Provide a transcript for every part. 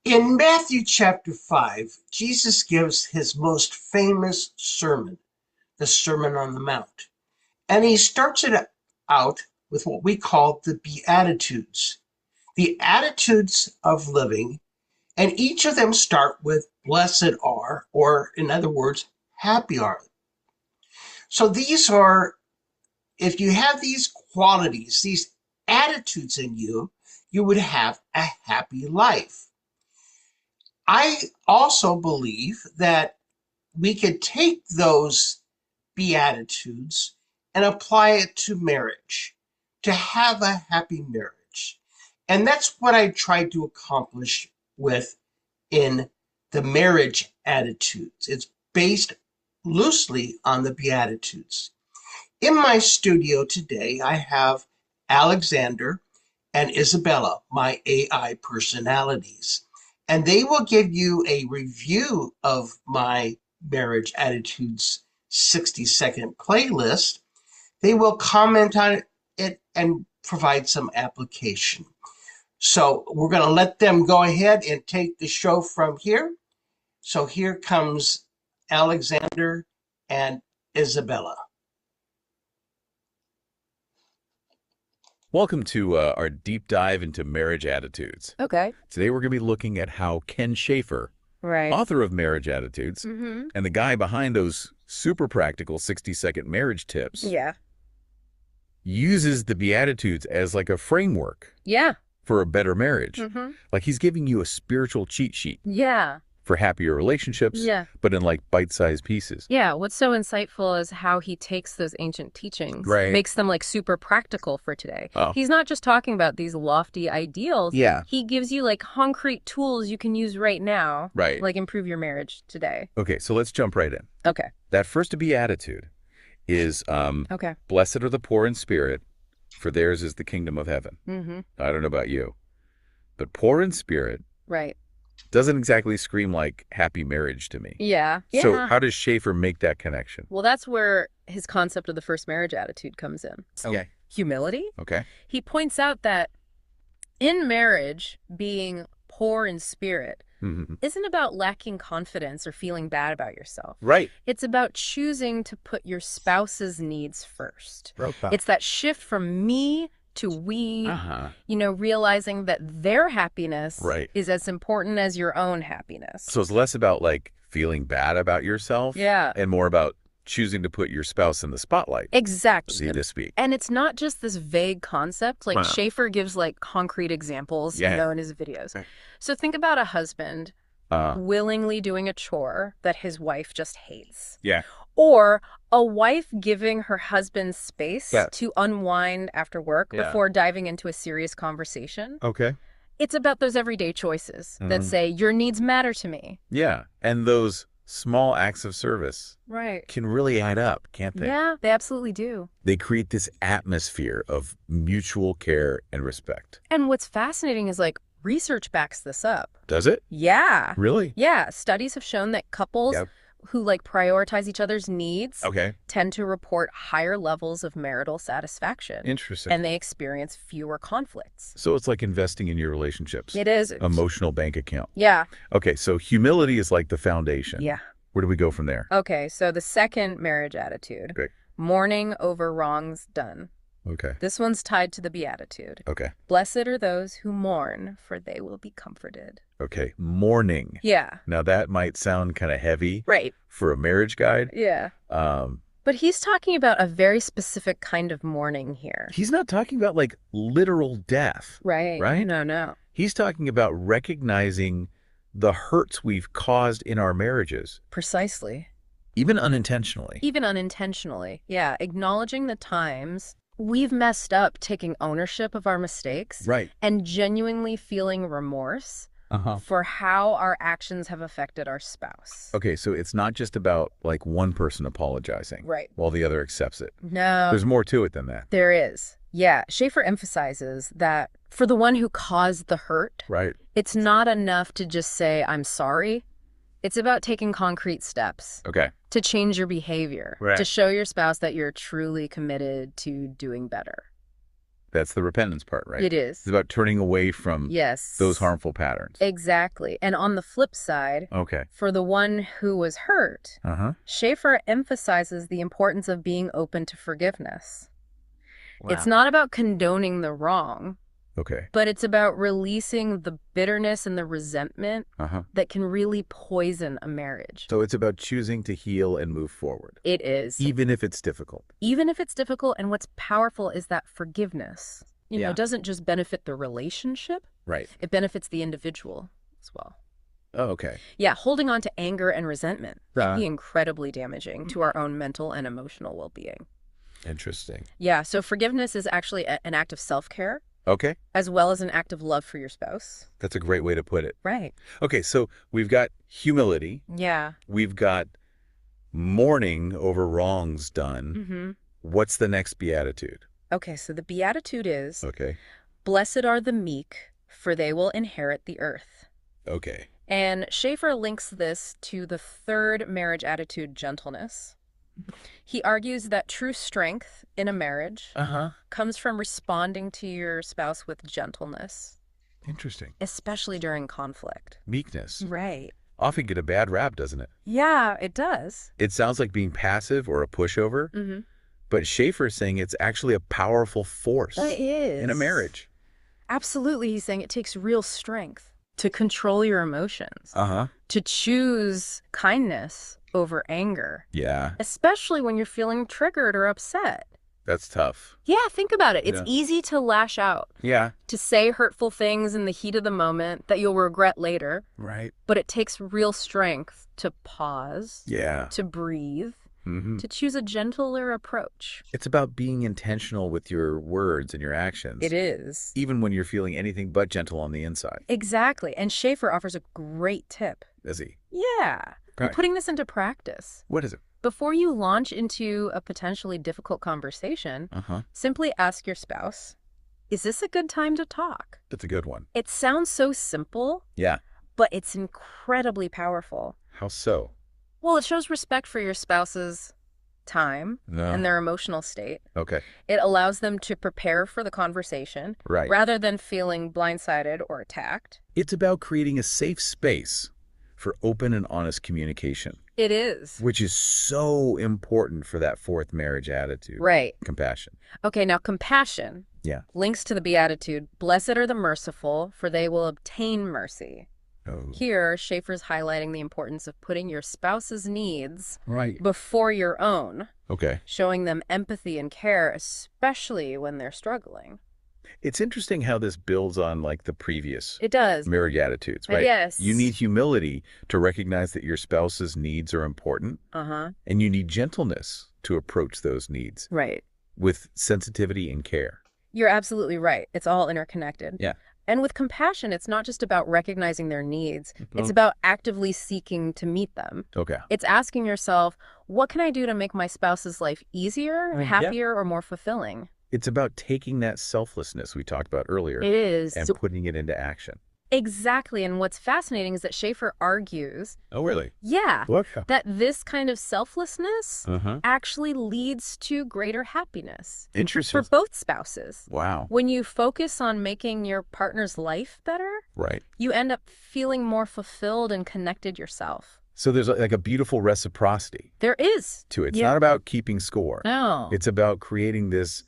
In Matthew chapter 5, Jesus gives his most famous sermon, the Sermon on the Mount. And he starts it out with what we call the Beatitudes, the attitudes of living. And each of them start with blessed are, or in other words, happy are. So these are, if you have these qualities, these attitudes in you, you would have a happy life. I also believe that we could take those Beatitudes and apply it to marriage, to have a happy marriage. And that's what I tried to accomplish with in the marriage attitudes. It's based loosely on the Beatitudes. In my studio today, I have Alexander and Isabella, my AI personalities, and they will give you a review of my marriage attitudes 60-second playlist. They will comment on it and provide some application. So we're going to let them go ahead and take the show from here. So here comes Alexander and Isabella. Welcome to our deep dive into marriage attitudes. Okay. Today we're going to be looking at how Ken Schaefer, Right. author of Marriage Attitudes, and the guy behind those super practical 60-second marriage tips, Yeah. uses the Beatitudes as like a framework Yeah. for a better marriage. Like he's giving you a spiritual cheat sheet Yeah. for happier relationships, Yeah. but in like bite-sized pieces. Yeah. What's so insightful is how he takes those ancient teachings, Right. makes them like super practical for today. Oh. He's not just talking about these lofty ideals. Yeah. He gives you like concrete tools you can use right now. Right. Like improve your marriage today. Okay, so let's jump right in. Okay. That first beatitude is Okay. blessed are the poor in spirit, for theirs is the kingdom of heaven. I don't know about you, but poor in spirit Right. doesn't exactly scream like happy marriage to me. Yeah. So how does Schaefer make that connection? Well, that's where his concept of the first marriage attitude comes in. Okay. Humility. Okay. He points out that in marriage, being poor in spirit isn't about lacking confidence or feeling bad about yourself. Right. It's about choosing to put your spouse's needs first. Profound. It's that shift from me to we, realizing that their happiness Right. is as important as your own happiness. So it's less about like feeling bad about yourself Yeah. and more about choosing to put your spouse in the spotlight, Exactly. so to speak. And it's not just this vague concept. Like Wow. Schaefer gives like concrete examples, in his videos. Right. So think about a husband willingly doing a chore that his wife just hates. Yeah. Or a wife giving her husband space Yeah. to unwind after work before diving into a serious conversation. Okay. It's about those everyday choices that say, your needs matter to me. Yeah. And those small acts of service Right. can really add up, can't they? Yeah, they absolutely do. They create this atmosphere of mutual care and respect. And what's fascinating is like research backs this up. Does it? Yeah. Really? Yeah. Studies have shown that couples Yep. who like prioritize each other's needs Okay. tend to report higher levels of marital satisfaction. Interesting. And they experience fewer conflicts. So it's like investing in your relationships. It is. Emotional bank account. Yeah. Okay, so humility is like the foundation. Yeah. Where do we go from there? Okay. So the second marriage attitude, Okay. mourning over wrongs done. Okay. This one's tied to the beatitude. Okay. Blessed are those who mourn, for they will be comforted. Okay. Mourning. Yeah. Now that might sound kind of heavy Right. for a marriage guide. Yeah. But he's talking about a very specific kind of mourning here. He's not talking about like literal death. Right. Right? No. He's talking about recognizing the hurts we've caused in our marriages, Precisely. even unintentionally. Even unintentionally. Yeah. Acknowledging the times we've messed up, taking ownership of our mistakes. Right. And genuinely feeling remorse for how our actions have affected our spouse. Okay, so it's not just about like one person apologizing Right. while the other accepts it. No. There's more to it than that. There is. Yeah. Schaefer emphasizes that for the one who caused the hurt, Right. it's not enough to just say, I'm sorry. It's about taking concrete steps Okay. to change your behavior, Right. to show your spouse that you're truly committed to doing better. That's the repentance part, right? It is. It's about turning away from Yes. those harmful patterns. Exactly. And on the flip side, Okay. for the one who was hurt, Schaeffer emphasizes the importance of being open to forgiveness. Wow. It's not about condoning the wrong, Okay. but it's about releasing the bitterness and the resentment that can really poison a marriage. So it's about choosing to heal and move forward. It is. Even if it's difficult. Even if it's difficult, and what's powerful is that forgiveness, Yeah. doesn't just benefit the relationship, Right. it benefits the individual as well. Oh, okay. Yeah, holding on to anger and resentment can be incredibly damaging to our own mental and emotional well-being. Interesting. Yeah, so forgiveness is actually an act of self-care, Okay. as well as an act of love for your spouse. That's a great way to put it. Right. Okay, so we've got humility. Yeah. We've got mourning over wrongs done. What's the next beatitude? Okay, so the beatitude is, Okay. blessed are the meek, for they will inherit the earth. Okay. And Schaeffer links this to the third marriage attitude, gentleness. He argues that true strength in a marriage comes from responding to your spouse with gentleness, Interesting. especially during conflict. Meekness. Right. Often get a bad rap, doesn't it? Yeah, it does. It sounds like being passive or a pushover, but Schaeffer's saying it's actually a powerful force It is. in a marriage. Absolutely, he's saying it takes real strength to control your emotions, to choose kindness over anger, Yeah, especially when you're feeling triggered or upset. that's tough. Yeah, think about it. It's Yeah. easy to lash out, Yeah. to say hurtful things in the heat of the moment that you'll regret later, Right. but it takes real strength to pause, Yeah. to breathe, Mm-hmm. to choose a gentler approach. It's about being intentional with your words and your actions. It is. Even when you're feeling anything but gentle on the inside. Exactly. And Schaeffer offers a great tip. Is he? Yeah. We're Right. putting this into practice. What is it? Before you launch into a potentially difficult conversation, simply ask your spouse, is this a good time to talk? That's a good one. It sounds so simple, Yeah. but it's incredibly powerful. How so? Well, it shows respect for your spouse's time No. and their emotional state. Okay. It allows them to prepare for the conversation Right. rather than feeling blindsided or attacked. It's about creating a safe space for open and honest communication, It is. which is so important for that fourth marriage attitude. Right. Compassion. Okay, now compassion Yeah. links to the beatitude, blessed are the merciful, for they will obtain mercy. Oh. Here, Schaeffer's highlighting the importance of putting your spouse's needs Right. before your own, Okay. showing them empathy and care, especially when they're struggling. It's interesting how this builds on like the previous It does. marriage attitudes, right? Yes. You need humility to recognize that your spouse's needs are important, and you need gentleness to approach those needs Right. with sensitivity and care. You're absolutely right. It's all interconnected. Yeah. And with compassion, it's not just about recognizing their needs. It's about actively seeking to meet them. Okay. It's asking yourself, what can I do to make my spouse's life easier, happier, or more fulfilling? It's about taking that selflessness we talked about earlier It is. and putting it into action. Exactly. And what's fascinating is that Schaeffer argues, Oh, really? that this kind of selflessness Uh-huh. actually leads to greater happiness Interesting. for both spouses. Wow. When you focus on making your partner's life better, Right. you end up feeling more fulfilled and connected yourself. So there's like a beautiful reciprocity There is. to it. It's Yeah. not about keeping score. No. It's about creating this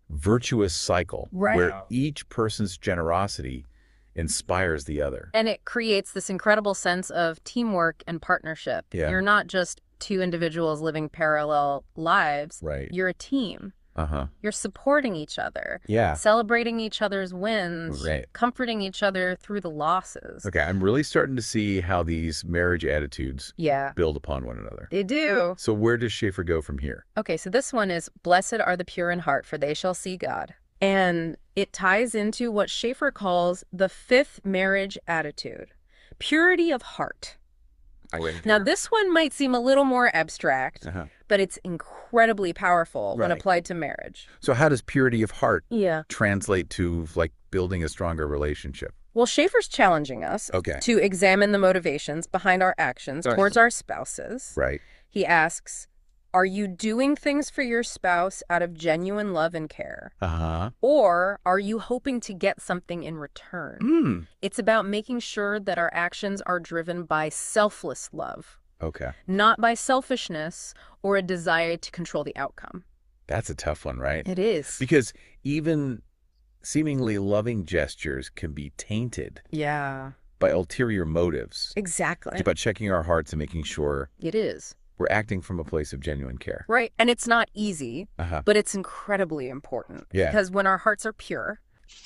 virtuous cycle Right. where each person's generosity inspires the other. And it creates this incredible sense of teamwork and partnership. Yeah. You're not just two individuals living parallel lives. Right. You're a team. Uh-huh. You're supporting each other, Yeah. celebrating each other's wins, Right. comforting each other through the losses. Okay, I'm really starting to see how these marriage attitudes Yeah, build upon one another. they do. So where does Schaeffer go from here? Okay, so this one is, blessed are the pure in heart, for they shall see God. And it ties into what Schaeffer calls the fifth marriage attitude, purity of heart. Now, this one might seem a little more abstract, but it's incredibly powerful when Right. applied to marriage. So how does purity of heart Yeah. translate to like building a stronger relationship? Well, Schaeffer's challenging us Okay. to examine the motivations behind our actions Right. towards our spouses. Right. He asks, Are you doing things for your spouse out of genuine love and care? Uh-huh. Or are you hoping to get something in return? Hmm. It's about making sure that our actions are driven by selfless love, Okay. not by selfishness or a desire to control the outcome. That's a tough one, right? It is. Because even seemingly loving gestures can be tainted Yeah, by ulterior motives. exactly. It's about checking our hearts and making sure It is. we're acting from a place of genuine care. Right. And it's not easy, Uh-huh. but it's incredibly important. Yeah. Because when our hearts are pure,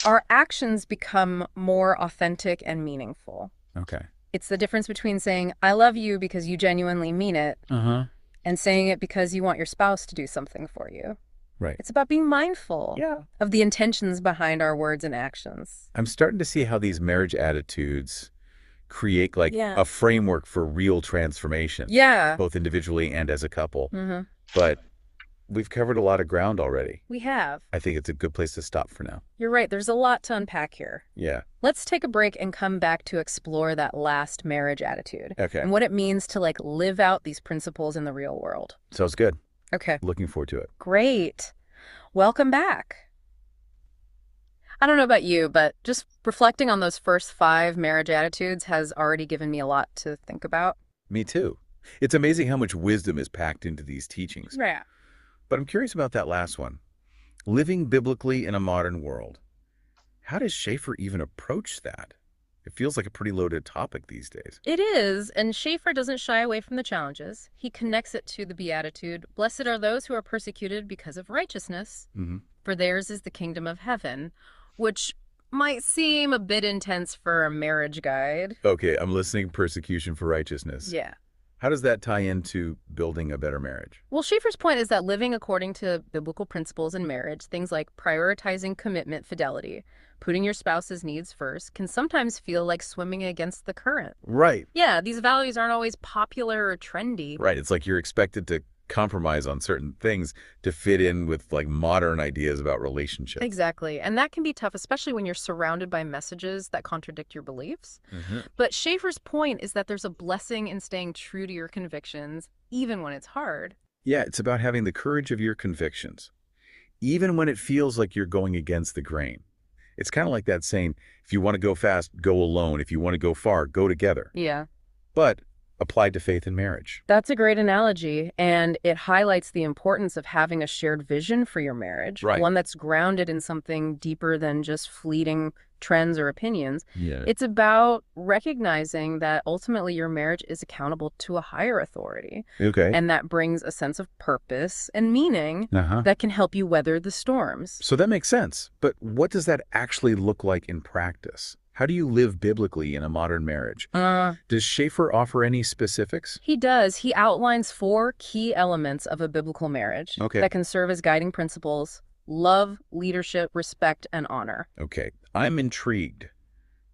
our actions become more authentic and meaningful. Okay. It's the difference between saying, I love you because you genuinely mean it, Uh-huh. and saying it because you want your spouse to do something for you. Right. It's about being mindful Yeah. of the intentions behind our words and actions. I'm starting to see how these marriage attitudes create like Yeah. a framework for real transformation, Yeah. both individually and as a couple. Mm-hmm. But we've covered a lot of ground already. We have. I think it's a good place to stop for now. You're right. There's a lot to unpack here. Yeah. Let's take a break and come back to explore that last marriage attitude Okay. and what it means to like live out these principles in the real world. Sounds good. Okay. Looking forward to it. Great. Welcome back. I don't know about you, but just reflecting on those first 5 marriage attitudes has already given me a lot to think about. Me too. It's amazing how much wisdom is packed into these teachings. Right. But I'm curious about that last one. Living biblically in a modern world. How does Schaeffer even approach that? It feels like a pretty loaded topic these days. It is, and Schaeffer doesn't shy away from the challenges. He connects it to the Beatitude, "Blessed are those who are persecuted because of righteousness, Mm-hmm. for theirs is the kingdom of heaven," which might seem a bit intense for a marriage guide. Okay, I'm listening. Persecution for righteousness. Yeah. How does that tie into building a better marriage? Well, Schaeffer's point is that living according to biblical principles in marriage, things like prioritizing commitment, fidelity, putting your spouse's needs first, can sometimes feel like swimming against the current. Right. Yeah, these values aren't always popular or trendy. Right. It's like you're expected to compromise on certain things to fit in with like modern ideas about relationships. Exactly. And that can be tough, especially when you're surrounded by messages that contradict your beliefs. Mm-hmm. But Schaeffer's point is that there's a blessing in staying true to your convictions, even when it's hard. Yeah, it's about having the courage of your convictions, even when it feels like you're going against the grain. It's kind of like that saying, if you want to go fast, go alone. If you want to go far, go together. Yeah. But applied to faith and marriage. That's a great analogy, and it highlights the importance of having a shared vision for your marriage, Right. one that's grounded in something deeper than just fleeting trends or opinions. Yeah. It's about recognizing that ultimately your marriage is accountable to a higher authority, Okay. and that brings a sense of purpose and meaning Uh-huh. that can help you weather the storms. So that makes sense. But what does that actually look like in practice? How do you live biblically in a modern marriage? Does Schaeffer offer any specifics? He does. He outlines 4 key elements of a biblical marriage Okay. that can serve as guiding principles: love, leadership, respect, and honor. Okay, I'm intrigued.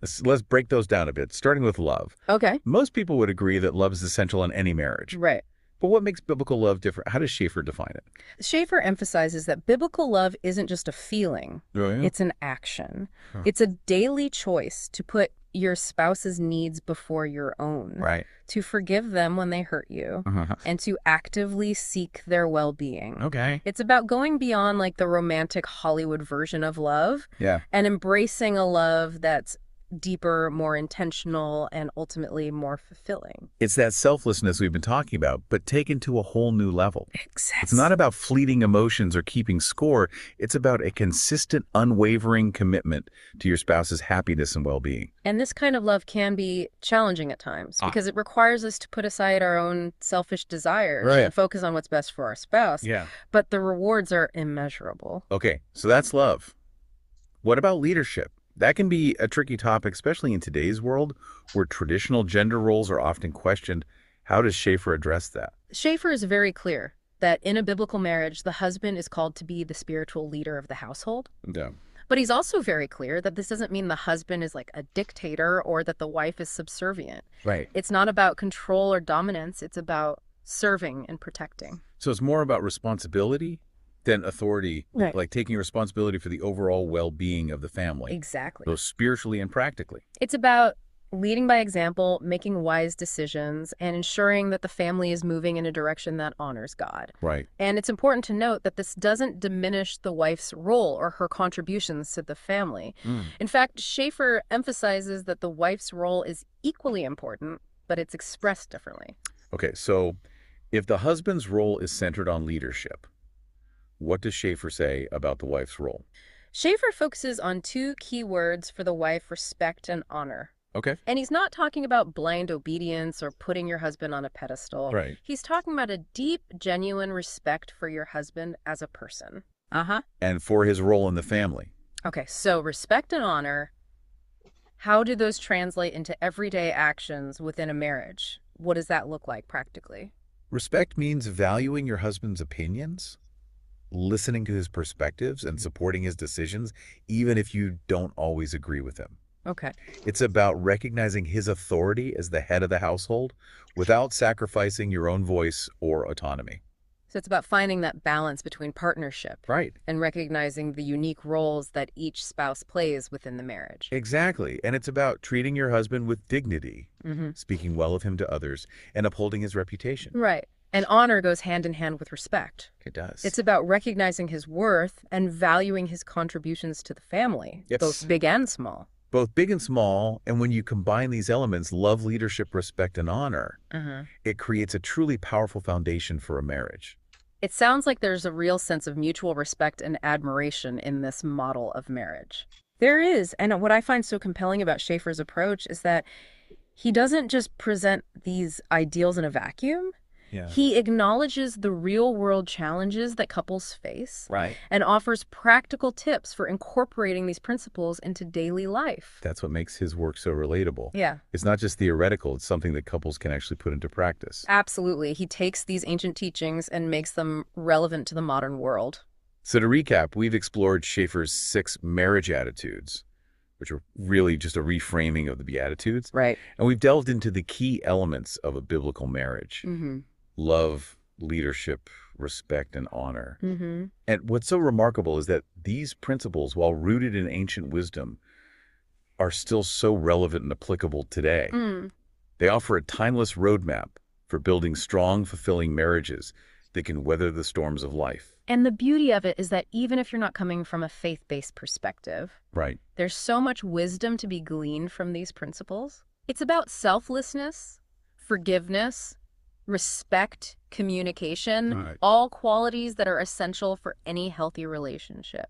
Let's break those down a bit, starting with love. Okay. Most people would agree that love is essential in any marriage. Right. But what makes biblical love different? How does Schaeffer define it? Schaeffer emphasizes that biblical love isn't just a feeling, it's an action. Huh. It's a daily choice to put your spouse's needs before your own, Right. to forgive them when they hurt you, Uh-huh. and to actively seek their well-being. Okay. It's about going beyond like the romantic Hollywood version of love Yeah. and embracing a love that's deeper, more intentional, and ultimately more fulfilling. It's that selflessness we've been talking about, but taken to a whole new level. Exactly. It's not about fleeting emotions or keeping score. It's about a consistent, unwavering commitment to your spouse's happiness and well-being. And this kind of love can be challenging at times because it requires us to put aside our own selfish desires Right. and focus on what's best for our spouse. Yeah. But the rewards are immeasurable. Okay, so that's love. What about leadership? That can be a tricky topic, especially in today's world where traditional gender roles are often questioned. How does Schaeffer address that? Schaeffer is very clear that in a biblical marriage, the husband is called to be the spiritual leader of the household. Yeah. But he's also very clear that this doesn't mean the husband is like a dictator or that the wife is subservient. Right. It's not about control or dominance. It's about serving and protecting. So it's more about responsibility than authority, Right. like taking responsibility for the overall well-being of the family, Exactly. both spiritually and practically. It's about Leading by example, making wise decisions, and ensuring that the family is moving in a direction that honors God. Right. And it's important to note that this doesn't diminish the wife's role or her contributions to the family. Mm. In fact, Schaeffer emphasizes that the wife's role is equally important, but it's expressed differently. Okay, so if the husband's role is centered on leadership, what does Schaeffer say about the wife's role? Schaeffer focuses on two key words for the wife: respect and honor. Okay. And he's not talking about blind obedience or putting your husband on a pedestal. Right. He's talking about a deep, genuine respect for your husband as a person. Uh-huh. And for his role in the family. Okay, so respect and honor, how do those translate into everyday actions within a marriage? What does that look like practically? Respect means valuing your husband's opinions, listening to his perspectives, and supporting his decisions, even if you don't always agree with him. Okay. It's about recognizing his authority as the head of the household without sacrificing your own voice or autonomy. So it's about finding that balance between partnership Right. and recognizing the unique roles that each spouse plays within the marriage. Exactly. And it's about treating your husband with dignity, Mm-hmm. speaking well of him to others, and upholding his reputation. Right. And honor goes hand in hand with respect. It does. It's about recognizing his worth and valuing his contributions to the family, Yes. both big and small. Both big and small, and when you combine these elements, love, leadership, respect, and honor, it creates a truly powerful foundation for a marriage. It sounds like there's a real sense of mutual respect and admiration in this model of marriage. There is, and what I find so compelling about Schaeffer's approach is that he doesn't just present these ideals in a vacuum. Yeah. He acknowledges the real-world challenges that couples face Right. and offers practical tips for incorporating these principles into daily life. That's what makes his work so relatable. Yeah. It's not just theoretical, it's something that couples can actually put into practice. Absolutely. He takes these ancient teachings and makes them relevant to the modern world. So to recap, we've explored Schaeffer's 6 marriage attitudes, which are really just a reframing of the Beatitudes. Right. And we've delved into the key elements of a biblical marriage: Mm-hmm. love, leadership, respect, and honor. Mm-hmm. And what's so remarkable is that these principles, while rooted in ancient wisdom, are still so relevant and applicable today. Mm. They offer a timeless roadmap for building strong, fulfilling marriages that can weather the storms of life. And the beauty of it is that even if you're not coming from a faith-based perspective, Right. there's so much wisdom to be gleaned from these principles. It's about selflessness, forgiveness, respect, communication, Right. all qualities that are essential for any healthy relationship.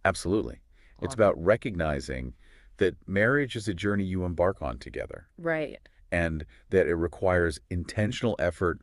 Absolutely. It's Awesome. about recognizing that marriage is a journey you embark on together, Right. and that it requires intentional effort,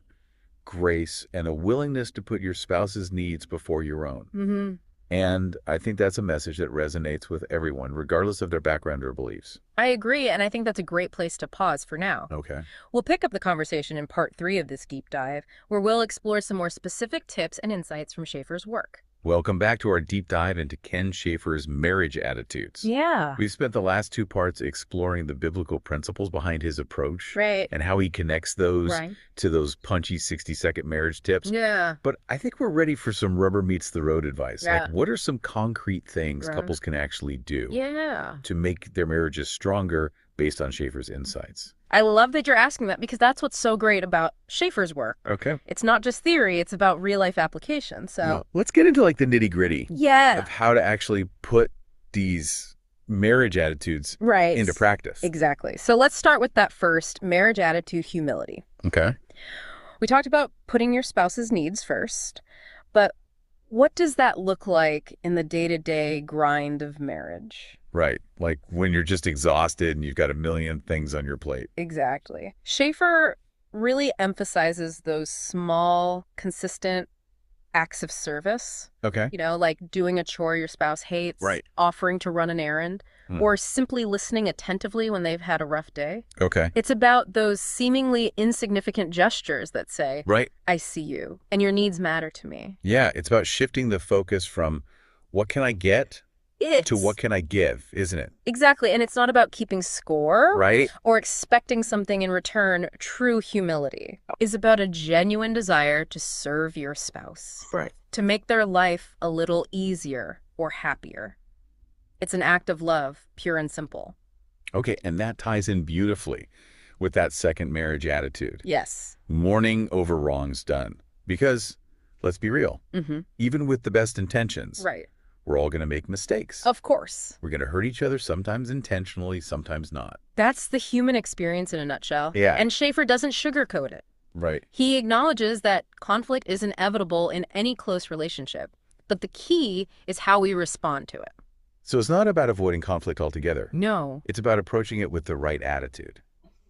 grace, and a willingness to put your spouse's needs before your own. Mm-hmm. And I think that's a message that resonates with everyone, regardless of their background or beliefs. I agree, and I think that's a great place to pause for now. Okay. We'll pick up the conversation in part 3 of this deep dive, where we'll explore some more specific tips and insights from Schaeffer's work. Welcome back to our deep dive into Ken Schaeffer's marriage attitudes. Yeah. We've spent the last 2 parts exploring the biblical principles behind his approach Right. and how he connects those Right. to those punchy 60-second marriage tips. Yeah. But I think we're ready for some rubber meets the road advice. Yeah. Like, what are some concrete things Right. couples can actually do Yeah. to make their marriages stronger based on Schaeffer's insights? I love that you're asking that because that's what's so great about Schaeffer's work. Okay. It's not just theory, it's about real life application. So, Well, let's get into like the nitty-gritty yeah. of how to actually put these marriage attitudes Right. into practice. Exactly. So let's start with that first marriage attitude, humility. Okay. We talked about putting your spouse's needs first, but what does that look like in the day-to-day grind of marriage? Right. Like when you're just exhausted and you've got a million things on your plate. Exactly. Schaeffer really emphasizes those small, consistent acts of service, Okay. like doing a chore your spouse hates, Right. offering to run an errand, Hmm. or simply listening attentively when they've had a rough day. Okay. It's about those seemingly insignificant gestures that say, Right. I see you, and your needs matter to me. Yeah. It's about shifting the focus from what can I get to what can I give, isn't it? Exactly, and it's not about keeping score Right. or expecting something in return. True humility is about a genuine desire to serve your spouse, Right. to make their life a little easier or happier. It's an act of love, pure and simple. Okay, and that ties in beautifully with that second marriage attitude. Yes. Mourning over wrongs done. Because, let's be real, Mm-hmm. even with the best intentions, Right. we're all going to make mistakes. Of course. We're going to hurt each other, sometimes intentionally, sometimes not. That's the human experience in a nutshell. Yeah. And Schaeffer doesn't sugarcoat it. Right. He acknowledges that conflict is inevitable in any close relationship, but the key is how we respond to it. So it's not about avoiding conflict altogether. No, It's about approaching it with the right attitude,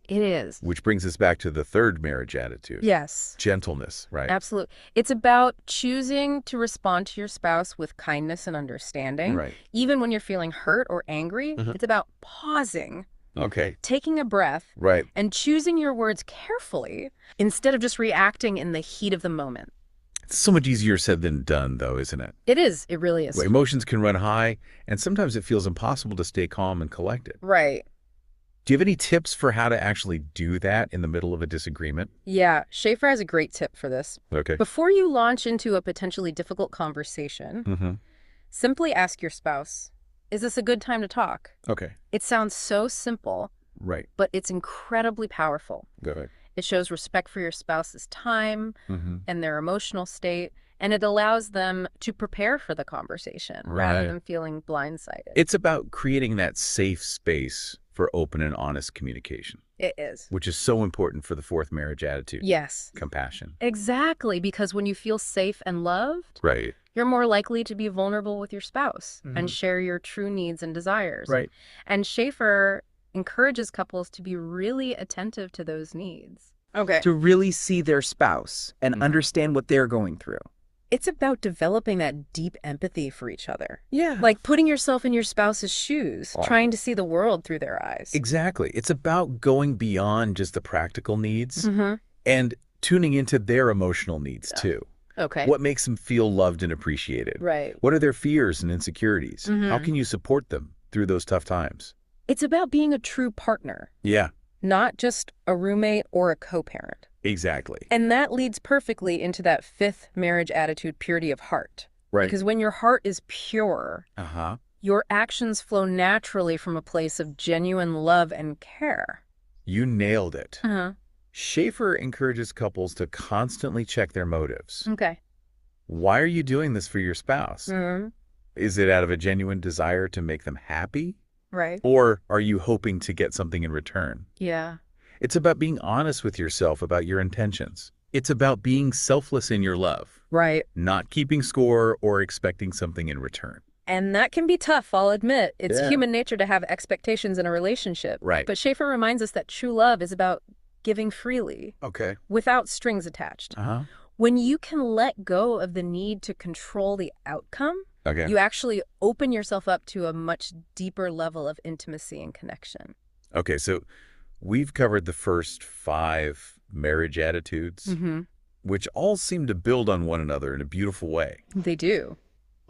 it is. which brings us back to the third marriage attitude. Yes, Gentleness, right? absolutely. It's about choosing to respond to your spouse with kindness and understanding. Right. Even when you're feeling hurt or angry, Mhm. it's about pausing, Okay. taking a breath, Right. and choosing your words carefully instead of just reacting in the heat of the moment. It's so much easier said than done, though, isn't it? It is. It really is. Well, emotions can run high, and sometimes it feels impossible to stay calm and collected. Right. Do you have any tips for how to actually do that in the middle of a disagreement? Yeah, Schaeffer has a great tip for this. Okay. Before you launch into a potentially difficult conversation, Mm-hmm. simply ask your spouse, is this a good time to talk? Okay. It sounds so simple, Right. but it's incredibly powerful. Go ahead. It shows respect for your spouse's time Mm-hmm. and their emotional state, and it allows them to prepare for the conversation rather Right. than feeling blindsided. It's about creating that safe space for open and honest communication, It is. which is so important for the fourth marriage attitude. Yes. Compassion. Exactly, because when you feel safe and loved, Right. you're more likely to be vulnerable with your spouse Mhm. and share your true needs and desires. Right. And Schaeffer encourages couples to be really attentive to those needs. Okay. to really see their spouse and Mhm. understand what they're going through. It's about developing that deep empathy for each other. Yeah. Like putting yourself in your spouse's shoes, Wow. trying to see the world through their eyes. Exactly. It's about going beyond just the practical needs Mm-hmm. and tuning into their emotional needs, too. Okay. What makes them feel loved and appreciated? Right. What are their fears and insecurities? Mhm. How can you support them through those tough times? It's about being a true partner, Yeah, not just a roommate or a co-parent. exactly. And that leads perfectly into that fifth marriage attitude, purity of heart. Right. Because when your heart is pure, Uh-huh. your actions flow naturally from a place of genuine love and care. You nailed it. Uh-huh. Schaeffer encourages couples to constantly check their motives. Okay. Why are you doing this for your spouse? Mm-hmm. Is it out of a genuine desire to make them happy? Right. Or are you hoping to get something in return? Yeah. It's about being honest with yourself about your intentions. It's about being selfless in your love, Right. not keeping score or expecting something in return. And that can be tough, I'll admit. It's Yeah. human nature to have expectations in a relationship. Right. But Schaeffer reminds us that true love is about giving freely, Okay. without strings attached. Uh-huh. When you can let go of the need to control the outcome, Okay. you actually open yourself up to a much deeper level of intimacy and connection. Okay, so we've covered the first 5 marriage attitudes, Mm-hmm. which all seem to build on one another in a beautiful way. They do.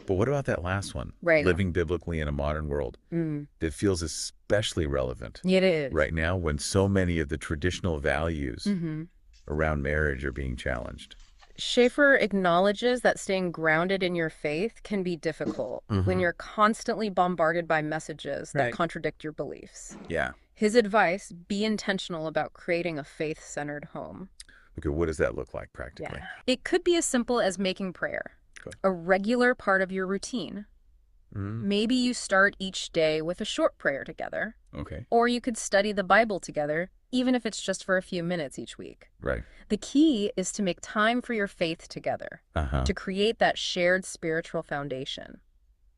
But what about that last one? Right. Living biblically in a modern world. Mm. That feels especially relevant It is. right now when so many of the traditional values Mm-hmm. around marriage are being challenged. Schaeffer acknowledges that staying grounded in your faith can be difficult when Mhm. you're constantly bombarded by messages that Right. contradict your beliefs. Yeah. His advice, be intentional about creating a faith-centered home. Okay, what does that look like practically? It could be as simple as making prayer Okay. a regular part of your routine. Mhm. Maybe you start each day with a short prayer together, Okay, or you could study the Bible together, even if it's just for a few minutes each week. right. The key is to make time for your faith together, Uh-huh. to create that shared spiritual foundation.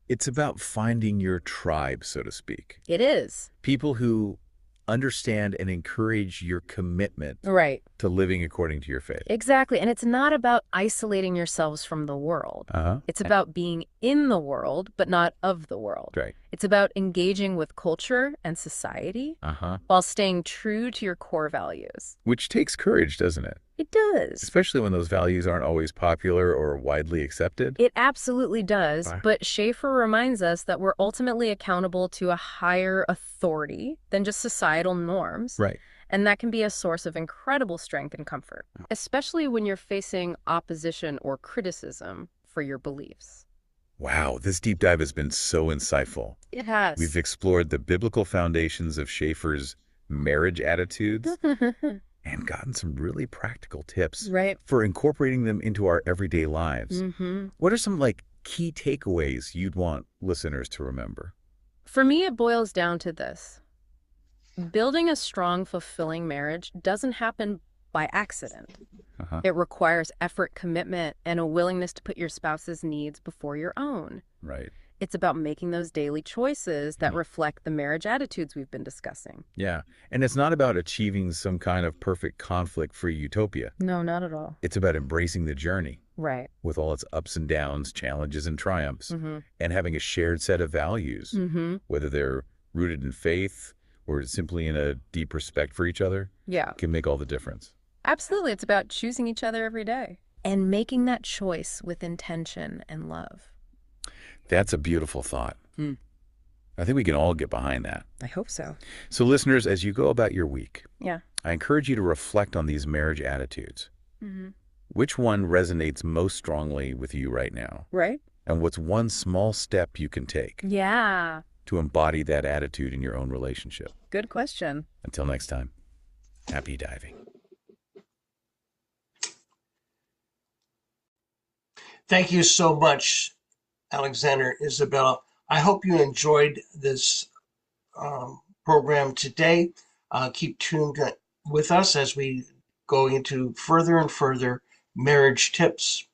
It's about finding your tribe, so to speak. It is. People who understand and encourage your commitment Right. to living according to your faith. Exactly. And it's not about isolating yourselves from the world. Uh-huh. It's about being in the world, but not of the world. Right. It's about engaging with culture and society Uh-huh. while staying true to your core values. Which takes courage, doesn't it? It does. Especially when those values aren't always popular or widely accepted. It absolutely does. Right. But Schaeffer reminds us that we're ultimately accountable to a higher authority than just societal norms. Right. And that can be a source of incredible strength and comfort, especially when you're facing opposition or criticism for your beliefs. Wow, this deep dive has been so insightful. It has. We've explored the biblical foundations of Schaefer's marriage attitudes and gotten some really practical tips Right. for incorporating them into our everyday lives. Mm-hmm. What are some key takeaways you'd want listeners to remember? For me, it boils down to this. Building a strong, fulfilling marriage doesn't happen by accident. Uh-huh. It requires effort, commitment, and a willingness to put your spouse's needs before your own. Right. It's about making those daily choices that reflect the marriage attitudes we've been discussing. Yeah. And it's not about achieving some kind of perfect conflict-free utopia. No, not at all. It's about embracing the journey Right. with all its ups and downs, challenges and triumphs, Mm-hmm. and having a shared set of values, Mm-hmm. whether they're rooted in faith or simply in a deep respect for each other, Yeah. can make all the difference. Absolutely. It's about choosing each other every day and making that choice with intention and love. That's a beautiful thought. Hmm. I think we can all get behind that. I hope so. So listeners, as you go about your week, Yeah. I encourage you to reflect on these marriage attitudes. Mm-hmm. Which one resonates most strongly with you right now? Right? And what's one small step you can take Yeah. to embody that attitude in your own relationship? Good question. Until next time, happy diving. Thank you so much, Alexander, Isabella. I hope you enjoyed this program today. Keep tuned with us as we go into further and further marriage tips.